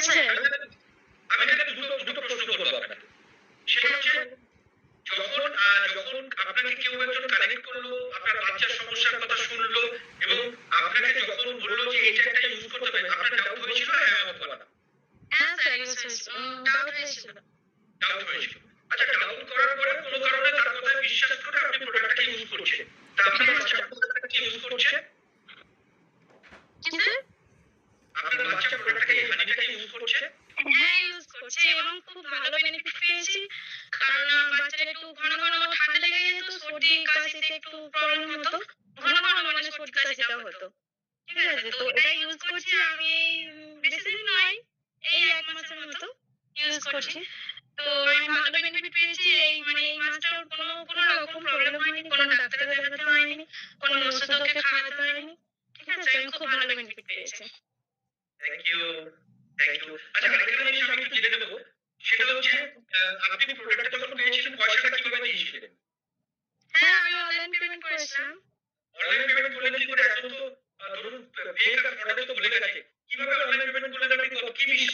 Sir. আমি এখানে দুটো প্রশ্ন করবো আপনাকে। সেটা হচ্ছে যখন যখন আপনাকে কেউ একজন কানেক্ট করলো, আপনার বাচ্চার সমস্যার কথা শুনলো এবং আপনাকে যখন বললো যে এটা একটা ইউজ করতে হবে, আপনার ডাউট হয়েছিল না হ্যাঁ অথবা না? হ্যাঁ স্যার, ডাউট হয়েছিল। ডাউট হয়েছিল। আচ্ছা ডাউট করার পরে কোনো কারণে তার কথায় বিশ্বাস করে আপনি প্রোডাক্টটা ইউজ করছেন। তা আপনার বাচ্চা প্রোডাক্টটা কি ইউজ করছে? কি স্যার? আপনার বাচ্চা প্রোডাক্টটা এই হানিটাকে ইউজ করছে? হ্যাঁ, ইউজ করছে এবং খুব ভালো বেনিফিট পেয়েছি। কারণ আমার বাচ্চার একটু ঘন ঘন ঠান্ডা লেগে যেত, সর্দি কাশিতে একটু প্রবলেম হতো। ঘন ঘন মানে সর্দি কাশিটা হতো। ঠিক আছে? তো এটা ইউজ করছি আমি বেশিদিন নয়, এই ১ মাসের মতো ইউজ করছি। তো আমি ভালো বেনিফিট পেয়েছি। এই মাসটার কোনো রকম প্রবলেম হয়নি, কোনো ডাক্তারকে দেখাতে হয়নি, কোনো ওষুধ ওকে খাওয়াতে হয়নি। ঠিক আছে? আমি খুব ভালো বেনিফিট পেয়েছি। Thank you, thank you. আচ্ছা আরেকটা জিনিস আমি একটু জেনে নেবো। সেটা হচ্ছে আপনি প্রোডাক্টটা যখন পেয়েছিলেন পয়সাটা কিভাবে দিয়েছিলেন? হ্যাঁ, আমি অনলাইন পেমেন্ট করেছিলাম। অনলাইন পেমেন্ট করলেন কি করে? এখন তো ধরুন ফেক আর ফ্রডে তো ভরে গেছে। কিভাবে অনলাইন পেমেন্ট করলেন আপনি? কি জিনিস